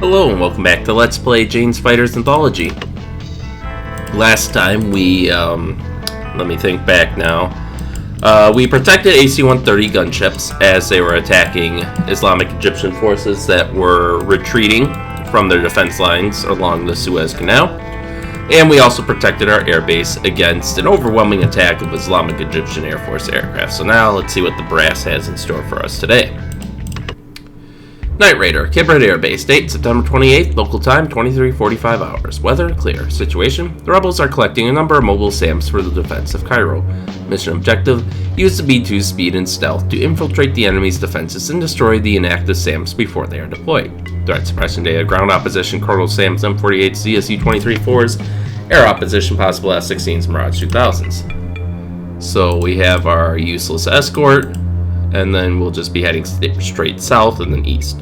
Hello and welcome back to Let's Play Jane's Fighters Anthology. Last time we, let me think back now. We protected AC-130 gunships as they were attacking Islamic Egyptian forces that were retreating from their defense lines along the Suez Canal. And we also protected our airbase against an overwhelming attack of Islamic Egyptian Air Force aircraft. So now let's see what the brass has in store for us today. Night Raider, Kibrit Air Base, date September 28th, local time 23:45 hours. Weather, clear. Situation, the rebels are collecting a number of mobile SAMs for the defense of Cairo. Mission objective, use the B-2's speed and stealth to infiltrate the enemy's defenses and destroy the inactive SAMs before they are deployed. Threat suppression data, ground opposition, Cortal SAMs, M48s, ZSU-23-4s, air opposition, possible S-16s, Mirage 2000s. So we have our useless escort, and then we'll just be heading straight south and then east.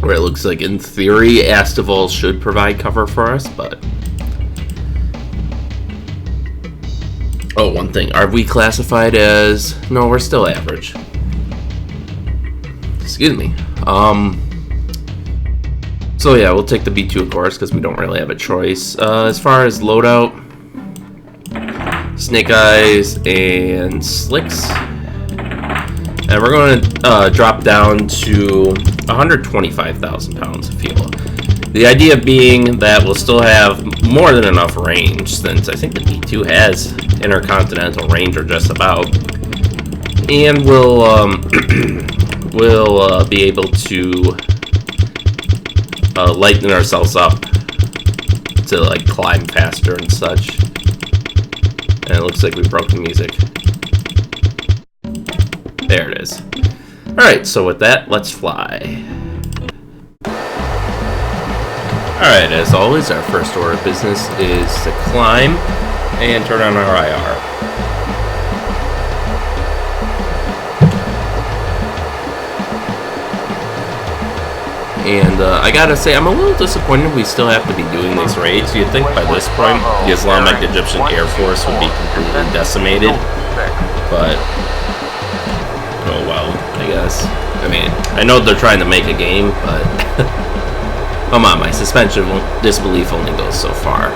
Where it looks like, in theory, Astival should provide cover for us, but... Oh, one thing. Are we classified as... No, we're still average. Excuse me. So yeah, we'll take the B2, of course, because we don't really have a choice. As far as loadout... Snake Eyes and Slicks. And we're going to drop down to 125,000 pounds of fuel. The idea being that we'll still have more than enough range, since I think the B2 has intercontinental range or just about. And we'll be able to lighten ourselves up to like climb faster and such. And it looks like we broke the music. There it is. Alright, so with that, let's fly. Alright, as always, our first order of business is to climb and turn on our IR. And I gotta say, I'm a little disappointed we still have to be doing these raids. You'd think by this point, the Islamic Egyptian Air Force would be completely decimated. But, oh well, I guess. I mean, I know they're trying to make a game, but come on, my suspension of disbelief only goes so far.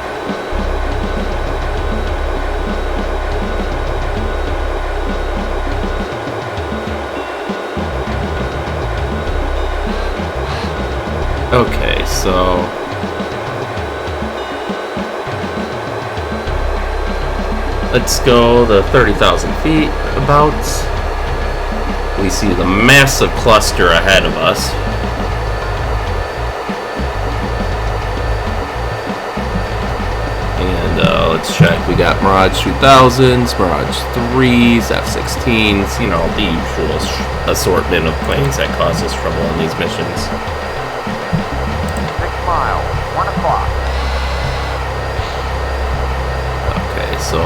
Okay, so let's go the 30,000 feet about. We see the massive cluster ahead of us. And let's check. We got Mirage 2000s, Mirage 3s, F-16s, you know, the usual assortment of planes that cause us trouble on these missions. 6 miles, 1 o'clock. Okay, so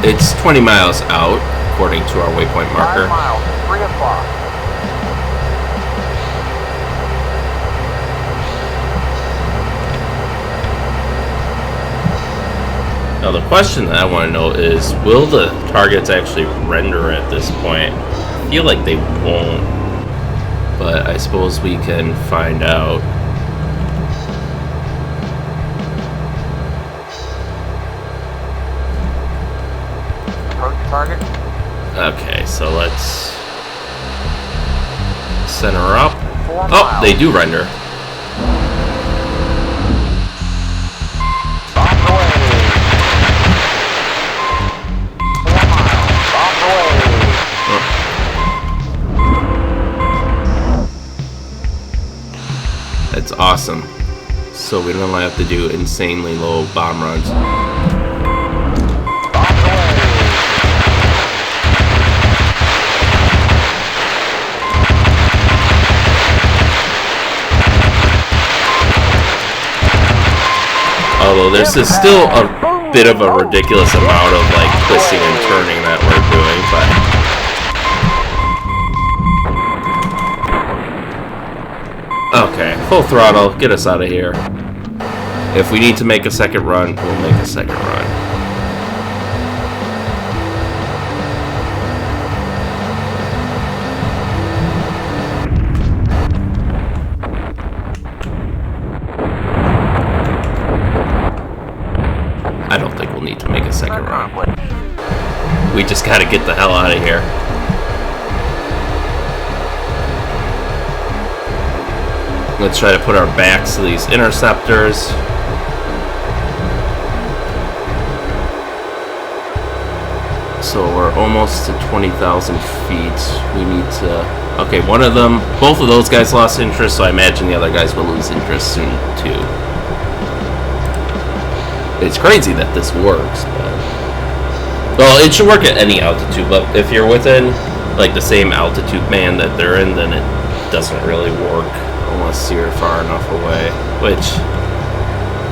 it's 20 miles out, according to our waypoint marker. 5 miles, 3 o'clock. Now the question that I want to know is, will the targets actually render at this point? I feel like they won't, but I suppose we can find out. Target. Okay, so let's center up. 4 Oh, miles. they do render. Off the way. 4 miles. Off the way. That's awesome. So we don't have to do insanely low bomb runs. Although there's still a bit of a ridiculous amount of like twisting and turning that we're doing, but okay, full throttle, get us out of here. If we need to make a second run, we'll make a second run. We just gotta get the hell out of here. Let's try to put our backs to these interceptors. So we're almost to 20,000 feet. We need to... Okay, one of them... Both of those guys lost interest, so I imagine the other guys will lose interest soon, too. It's crazy that this works, but... Well, it should work at any altitude, but if you're within, like, the same altitude band that they're in, then it doesn't really work unless you're far enough away. Which...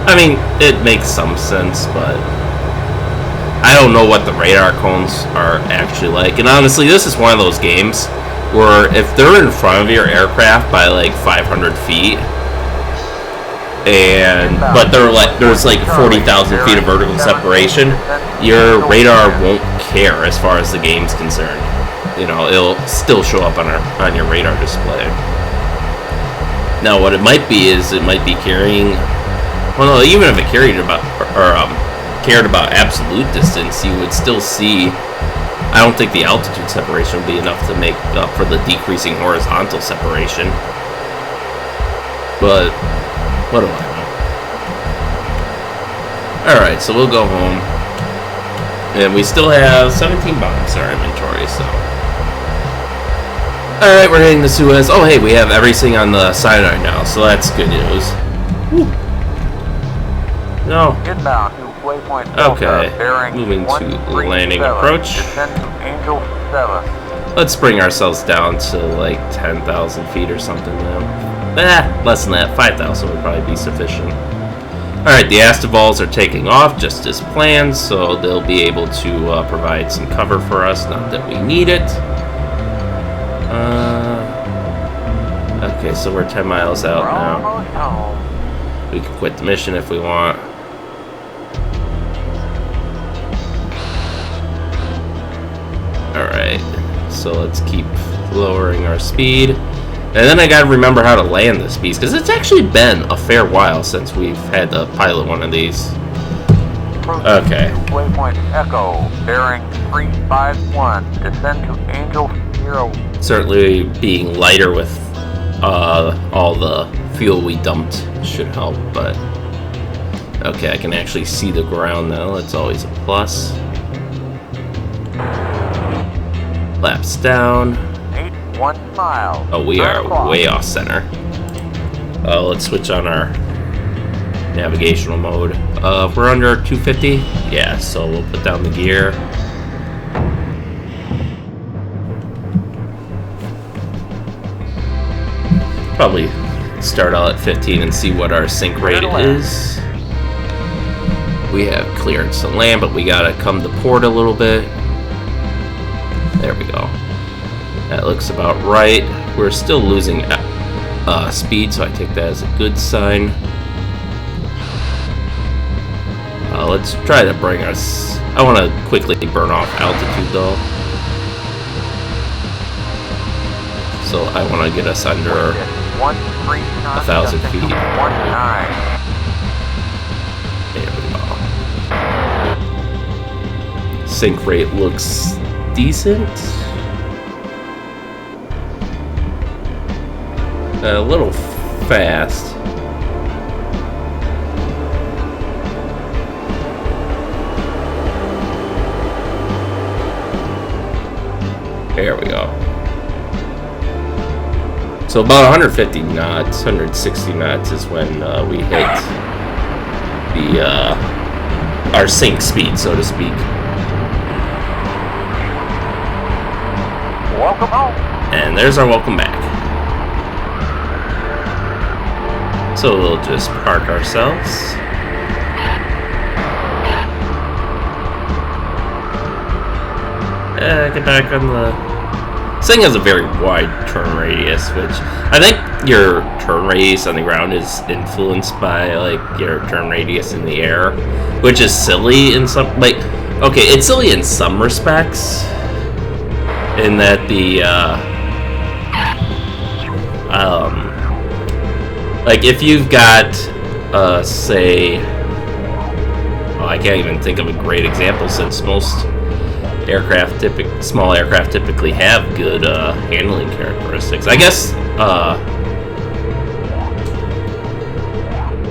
I mean, it makes some sense, but... I don't know what the radar cones are actually like, and honestly, this is one of those games where if they're in front of your aircraft by like 500 feet, but there's like 40,000 feet of vertical separation, your radar won't care as far as the game's concerned. You know, it'll still show up on your radar display. Now, what it might be is it might be carrying. Well, no, even if it cared about absolute distance, you would still see. I don't think the altitude separation would be enough to make up for the decreasing horizontal separation. But what do I know? Alright, so we'll go home. And we still have 17 bombs in our inventory, so. Alright, we're heading to Suez. Oh, hey, we have everything on the Sinai now, so that's good news. Whew. No. Inbound to waypoint Okay, bearing moving to landing approach. Descend to Angel 7. Let's bring ourselves down to like 10,000 feet or something now. Less than that. 5,000 would probably be sufficient. Alright, the Astivols are taking off just as planned, so they'll be able to provide some cover for us, not that we need it. Okay, so we're 10 miles out now. We can quit the mission if we want. Alright, so let's keep lowering our speed. And then I gotta remember how to land this beast, because it's actually been a fair while since we've had to pilot one of these. Okay. Waypoint Echo, bearing 351, descend to Angel 0. Certainly being lighter with all the fuel we dumped should help, but... Okay, I can actually see the ground now, that's always a plus. Laps down. 1 mile. Oh, we are way off center. Let's switch on our navigational mode. We're under 250. Yeah, so we'll put down the gear. Probably start out at 15 and see what our sink rate is. We have clearance to land, but we gotta come to port a little bit. There we go. That looks about right. We're still losing speed, so I take that as a good sign. Let's try to bring us... I want to quickly burn off altitude, though. So I want to get us under 1,000 feet. There we go. Sink rate looks decent. A little fast. There we go. So about 150 knots, 160 knots is when we hit the our sink speed, so to speak. Welcome home. And there's our welcome back. So we'll just park ourselves. Get back on the... This thing has a very wide turn radius, which I think your turn radius on the ground is influenced by like your turn radius in the air, which is silly in some okay, it's silly in some respects, in that the like if you've got say well, I can't even think of a great example since most small aircraft typically have good handling characteristics. I guess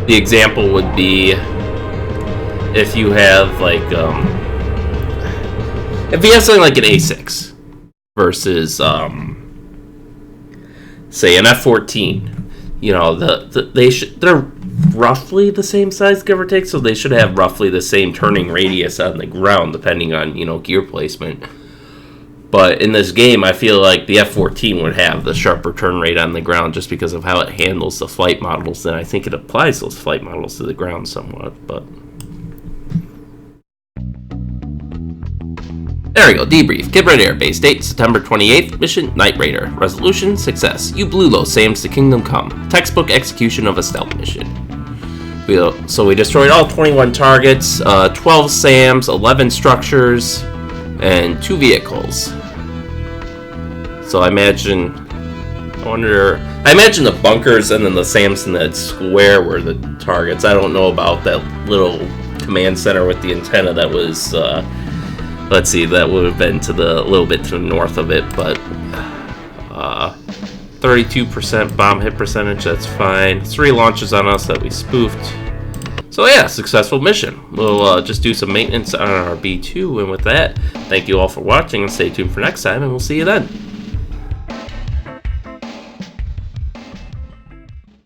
the example would be if you have like if you have something like an A6 versus say an F-14. You know, they're roughly the same size, give or take, so they should have roughly the same turning radius on the ground, depending on, you know, gear placement. But in this game, I feel like the F-14 would have the sharper turn rate on the ground just because of how it handles the flight models, and I think it applies those flight models to the ground somewhat, but... There we go, debrief. Kid Red Air Base date, September 28th. Mission, Night Raider. Resolution, success. You blew Los Sams to Kingdom Come. Textbook execution of a stealth mission. So we destroyed all 21 targets, 12 SAMs, 11 structures, and 2 vehicles. So I imagine the bunkers and then the SAMs in that square were the targets. I don't know about that little command center with the antenna that was... let's see, that would have been a little bit to the north of it, but 32% bomb hit percentage, that's fine. 3 launches on us that we spoofed. So yeah, successful mission. We'll just do some maintenance on our B2, and with that, thank you all for watching, and stay tuned for next time, and we'll see you then.